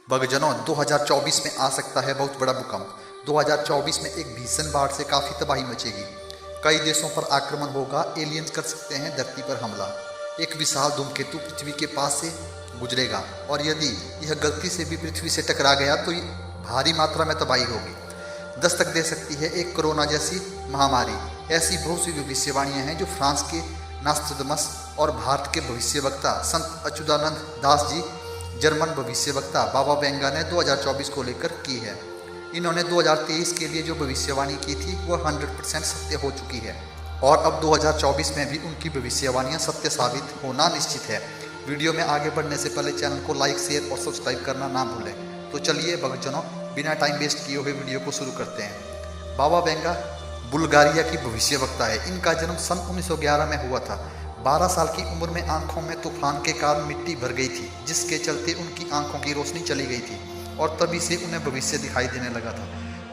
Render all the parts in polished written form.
भक्तजनों 2024 में आ सकता है बहुत बड़ा भूकंप। 2024 में एक भीषण बाढ़ से काफ़ी तबाही मचेगी। कई देशों पर आक्रमण होगा, एलियंस कर सकते हैं धरती पर हमला। एक विशाल धूमकेतु पृथ्वी के पास से गुजरेगा और यदि यह गलती से भी पृथ्वी से टकरा गया तो भारी मात्रा में तबाही होगी। दस्तक दे सकती है एक कोरोना जैसी महामारी। ऐसी बहुत सी भविष्यवाणियाँ हैं जो फ्रांस के नास्ट्राडामस और भारत के भविष्यवक्ता संत अच्युतानंद दास जी, जर्मन भविष्यवक्ता बाबा वेंगा ने 2024 को लेकर की है। इन्होंने 2023 के लिए जो भविष्यवाणी की थी वह 100% सत्य हो चुकी है और अब 2024 में भी उनकी भविष्यवाणियां सत्य साबित होना निश्चित है। वीडियो में आगे बढ़ने से पहले चैनल को लाइक, शेयर और सब्सक्राइब करना ना भूलें। तो चलिए भक्तजनों, बिना टाइम वेस्ट किए हुए वीडियो को शुरू करते हैं। बाबा वेंगा बुल्गारिया की भविष्यवक्ता है। इनका जन्म सन 1911 में हुआ था। 12 साल की उम्र में आंखों में तूफान के कारण मिट्टी भर गई थी, जिसके चलते उनकी आंखों की रोशनी चली गई थी और तभी से उन्हें भविष्य दिखाई देने लगा था।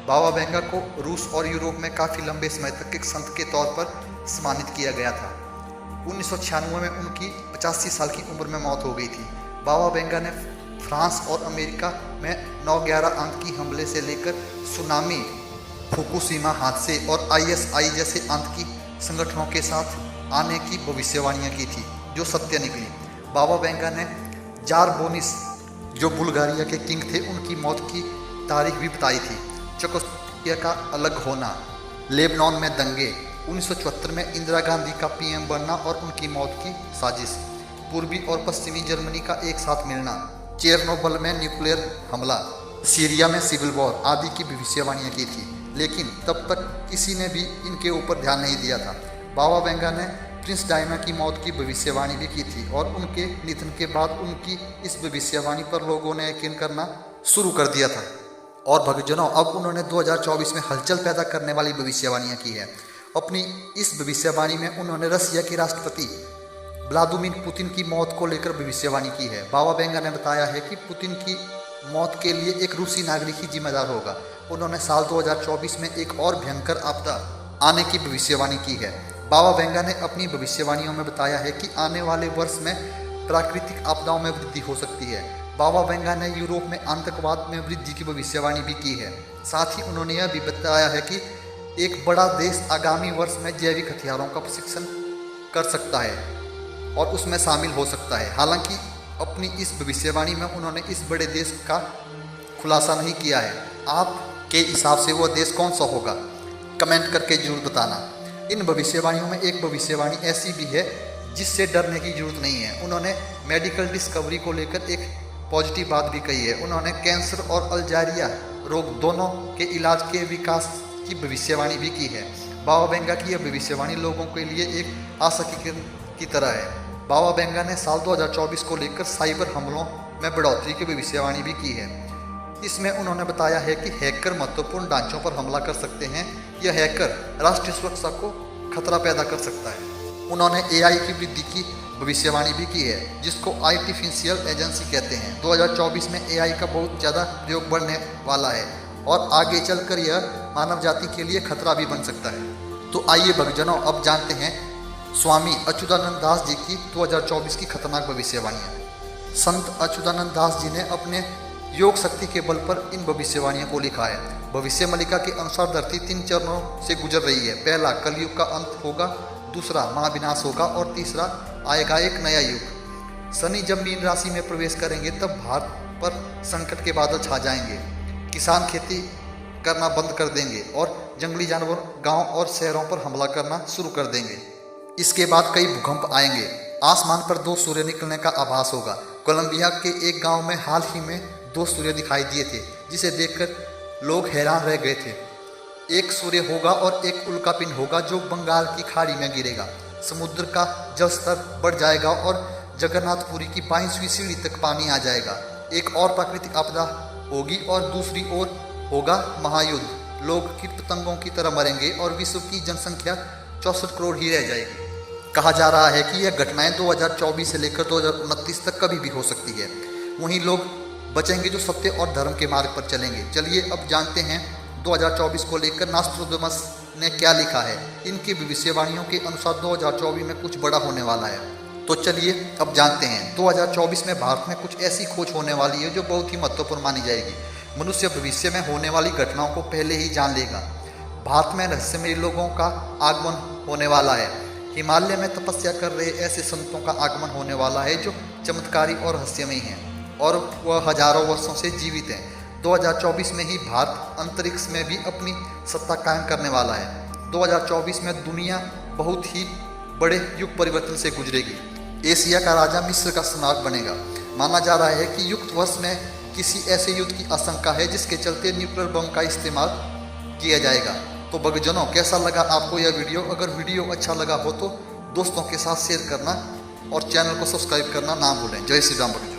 बाबा वेंगा को रूस और यूरोप में काफ़ी लंबे समय तक एक संत के तौर पर सम्मानित किया गया था। 1996 में उनकी 85 साल की उम्र में मौत हो गई थी। बाबा वेंगा ने फ्रांस और अमेरिका में 9/11 आतंकी हमले से लेकर सुनामी, फुकुशिमा हादसे और ISI जैसे आतंकी संगठनों के साथ आने की भविष्यवाणियां की थी जो सत्य निकली। बाबा वेंगा ने जार बोनिस, जो बुल्गारिया के किंग थे, उनकी मौत की तारीख भी बताई थी। चेकोस्लोवाकिया का अलग होना, लेबनान में दंगे, 1974 में इंदिरा गांधी का PM बनना और उनकी मौत की साजिश, पूर्वी और पश्चिमी जर्मनी का एक साथ मिलना, चेरनोबिल में न्यूक्लियर हमला, सीरिया में सिविल वॉर आदि की भविष्यवाणियां की थी, लेकिन तब तक किसी ने भी इनके ऊपर ध्यान नहीं दिया था। बाबा वेंगा ने प्रिंस डायना की मौत की भविष्यवाणी भी की थी और उनके निधन के बाद उनकी इस भविष्यवाणी पर लोगों ने यकीन करना शुरू कर दिया था। और भक्तजनों, अब उन्होंने 2024 में हलचल पैदा करने वाली भविष्यवाणियां की है। अपनी इस भविष्यवाणी में उन्होंने रसिया के राष्ट्रपति व्लादिमीर पुतिन की मौत को लेकर भविष्यवाणी की है। बाबा वेंगा ने बताया है कि पुतिन की मौत के लिए एक रूसी नागरिक ही जिम्मेदार होगा। उन्होंने साल 2024 में एक और भयंकर आपदा आने की भविष्यवाणी की है। बाबा वेंगा ने अपनी भविष्यवाणियों में बताया है कि आने वाले वर्ष में प्राकृतिक आपदाओं में वृद्धि हो सकती है। बाबा वेंगा ने यूरोप में आतंकवाद में वृद्धि की भविष्यवाणी भी की है। साथ ही उन्होंने यह भी बताया है कि एक बड़ा देश आगामी वर्ष में जैविक हथियारों का प्रशिक्षण कर सकता है और उसमें शामिल हो सकता है। हालांकि अपनी इस भविष्यवाणी में उन्होंने इस बड़े देश का खुलासा नहीं किया है। आपके हिसाब से वह देश कौन सा होगा? कमेंट करके जरूर बताना। इन भविष्यवाणियों में एक भविष्यवाणी ऐसी भी है जिससे डरने की जरूरत नहीं है। उन्होंने मेडिकल डिस्कवरी को लेकर एक पॉजिटिव बात भी कही है। उन्होंने कैंसर और अल्जारिया रोग दोनों के इलाज के विकास की भविष्यवाणी भी की है। बाबा वेंगा की यह भविष्यवाणी लोगों के लिए एक आशा की तरह है। बाबा वेंगा ने साल 2024 को लेकर साइबर हमलों में बढ़ोतरी की भविष्यवाणी भी की है। इसमें उन्होंने बताया है कि हैकर महत्वपूर्ण ढांचों पर हमला कर सकते हैं। यह हैकर राष्ट्रीय सुरक्षा को खतरा पैदा कर सकता है। उन्होंने AI की वृद्धि की भविष्यवाणी भी की है, जिसको आर्टिफिशियल एजेंसी कहते हैं। 2024 में AI का बहुत ज़्यादा प्रयोग बढ़ने वाला है और आगे चलकर यह मानव जाति के लिए खतरा भी बन सकता है। तो आइए भक्तजनों, अब जानते हैं स्वामी अच्युतानंद दास जी की 2024 की खतरनाक भविष्यवाणियाँ। संत अच्युतानंद दास जी ने अपने योग शक्ति के बल पर इन भविष्यवाणियों को लिखा है। भविष्य मलिका के अनुसार धरती 3 चरणों से गुजर रही है। पहला, कलयुग का अंत होगा, दूसरा, महाविनाश होगा और तीसरा, आएगा एक नया युग। शनि जब मीन राशि में प्रवेश करेंगे तब भारत पर संकट के बादल छा जाएंगे। किसान खेती करना बंद कर देंगे और जंगली जानवर गांव और शहरों पर हमला करना शुरू कर देंगे। इसके बाद कई भूकंप आएंगे। आसमान पर 2 सूर्य निकलने का आभास होगा। कोलंबिया के एक गांव में हाल ही में 2 सूर्य दिखाई दिए थे, जिसे देखकर लोग हैरान रह गए थे। एक सूर्य होगा और एक उल्कापिंड होगा जो बंगाल की खाड़ी में गिरेगा। समुद्र का जल स्तर बढ़ जाएगा और जगन्नाथपुरी की 22वीं सीढ़ी तक पानी आ जाएगा। एक और प्राकृतिक आपदा होगी और दूसरी ओर होगा महायुद्ध। लोग कीट पतंगों की तरह मरेंगे और विश्व की जनसंख्या 64 करोड़ ही रह जाएगी। कहा जा रहा है कि यह घटनाएं 2024 से लेकर 2029 तक कभी भी हो सकती है। वहीं लोग बचेंगे जो सत्य और धर्म के मार्ग पर चलेंगे। चलिए अब जानते हैं 2024 को लेकर नास्ट्राडामस ने क्या लिखा है। इनकी भविष्यवाणियों के अनुसार 2024 में कुछ बड़ा होने वाला है। तो चलिए अब जानते हैं 2024 में भारत में कुछ ऐसी खोज होने वाली है जो बहुत ही महत्वपूर्ण मानी जाएगी। मनुष्य भविष्य में होने वाली घटनाओं को पहले ही जान लेगा। भारत में रहस्यमयी लोगों का आगमन होने वाला है। हिमालय में तपस्या कर रहे ऐसे संतों का आगमन होने वाला है जो चमत्कारी और रहस्यमयी हैं और वह हजारों वर्षों से जीवित हैं। 2024 में ही भारत अंतरिक्ष में भी अपनी सत्ता कायम करने वाला है। 2024 में दुनिया बहुत ही बड़े युग परिवर्तन से गुजरेगी। एशिया का राजा मिस्र का सम्राट बनेगा। माना जा रहा है कि युक्त वर्ष में किसी ऐसे युद्ध की आशंका है जिसके चलते न्यूक्लियर बम का इस्तेमाल किया जाएगा। तो भक्तजनों, कैसा लगा आपको यह वीडियो? अगर वीडियो अच्छा लगा हो तो दोस्तों के साथ शेयर करना और चैनल को सब्सक्राइब करना ना भूलें। जय श्री राम भक्तजनों।